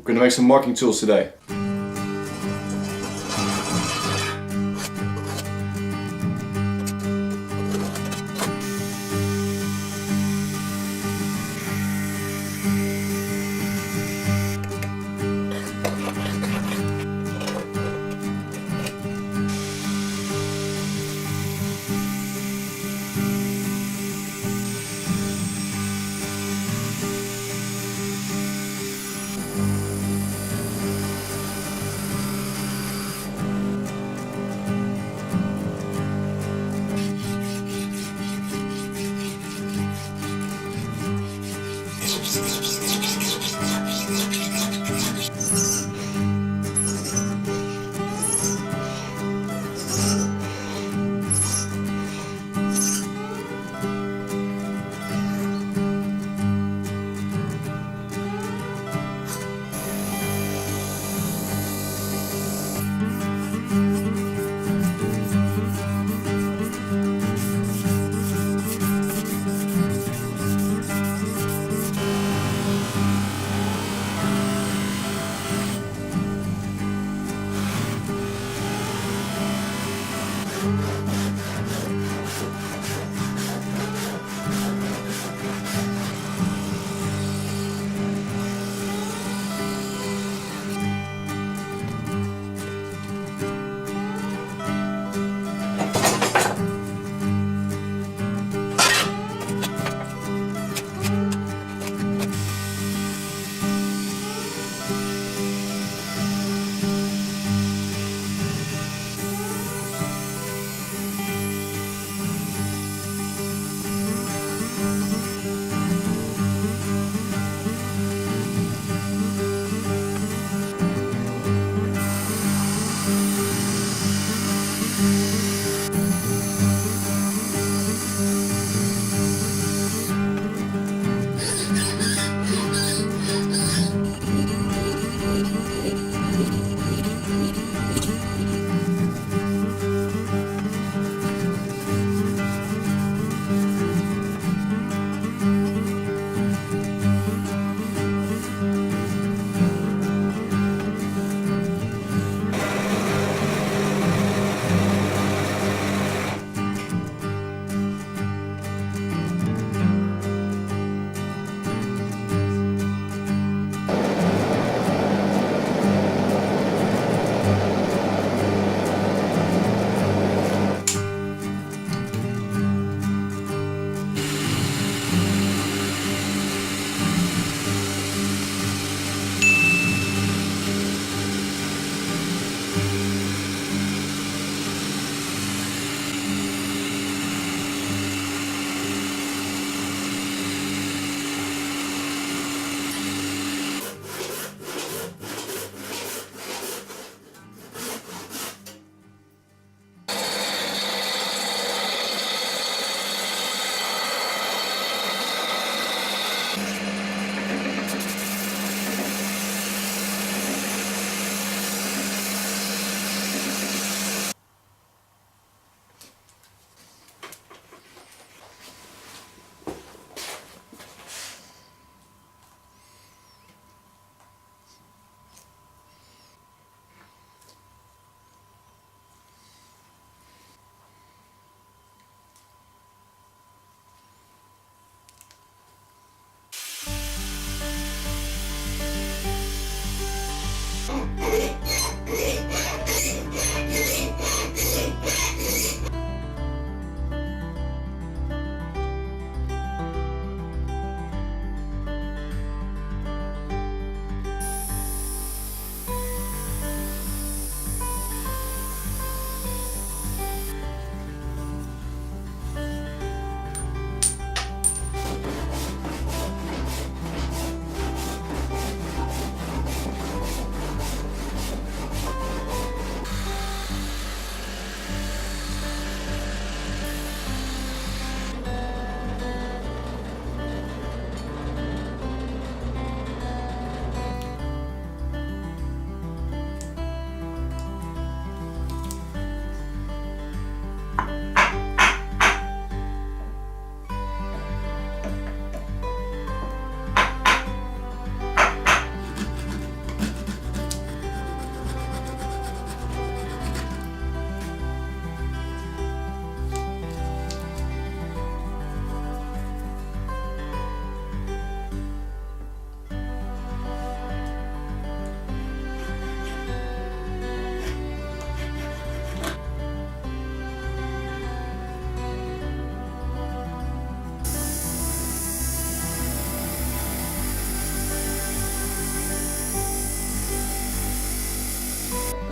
We're going to make some marking tools today.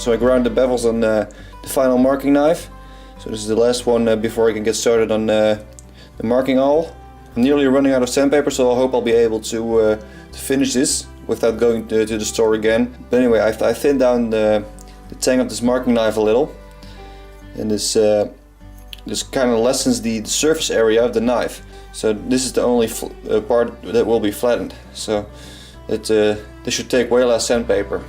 So I ground the bevels on the final marking knife. So this is the last one before I can get started on the marking awl. I'm nearly running out of sandpaper, so I hope I'll be able to finish this without going to the store again. But anyway, I thinned down the tang of this marking knife a little, and this kind of lessens the surface area of the knife. So this is the only part that will be flattened. So this should take way less sandpaper.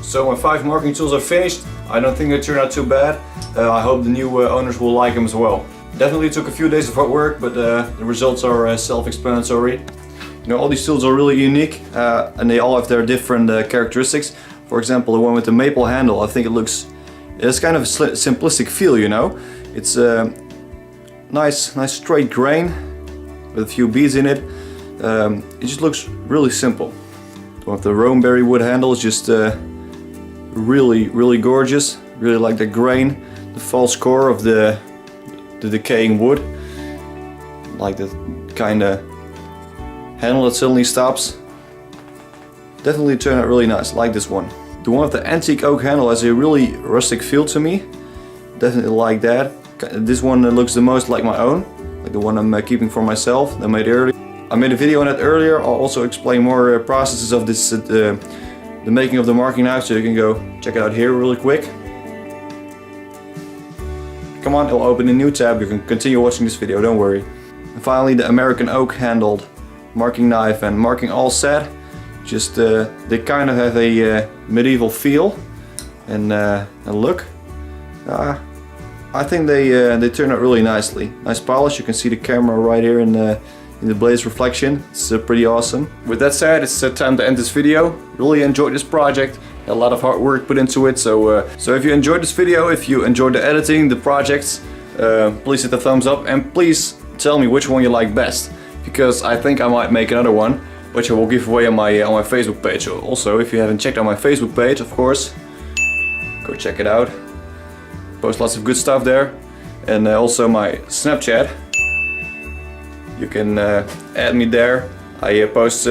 So my 5 marking tools are finished. I don't think they turned out too bad. I hope the new owners will like them as well. Definitely took a few days of hard work, but the results are self-explanatory. You know, all these tools are really unique and they all have their different characteristics. For example, the one with the maple handle, I think it's kind of a simplistic feel, you know. It's a nice straight grain with a few beads in it. It just looks really simple. The one with the romeberry wood handle is just really gorgeous. Really like the grain, the false core of the decaying wood. Like the kind of handle that suddenly stops. Definitely turned out really nice, like this one. The one with the antique oak handle has a really rustic feel to me. Definitely like that. This one looks the most like my own, like the one I'm keeping for myself that I made earlier. I made a video on that earlier. I'll also explain more processes of this, the making of the marking knife, so you can go check it out here really quick. Come on, it'll open a new tab. You can continue watching this video, don't worry. And finally, the American oak handled marking knife and marking awl set. Just they kind of have a medieval feel and look. I think they turn out really nicely. Nice polish. You can see the camera right here in the blade's reflection. It's pretty awesome. With that said, it's time to end this video. Really enjoyed this project. A lot of hard work put into it. So if you enjoyed this video, if you enjoyed the editing, the projects, please hit the thumbs up and please tell me which one you like best, because I think I might make another one, which I will give away on my Facebook page. Also, if you haven't checked out my Facebook page, of course, go check it out. Post lots of good stuff there, and also my Snapchat. You can add me there. I post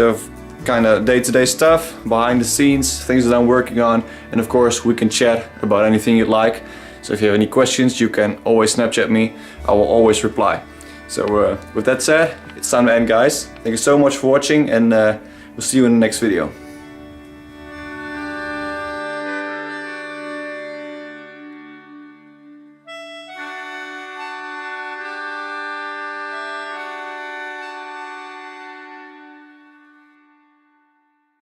kind of day-to-day stuff, behind the scenes, things that I'm working on, and of course we can chat about anything you'd like. So if you have any questions, you can always Snapchat me. I will always reply. So with that said, it's time to end, guys. Thank you so much for watching, and we'll see you in the next video.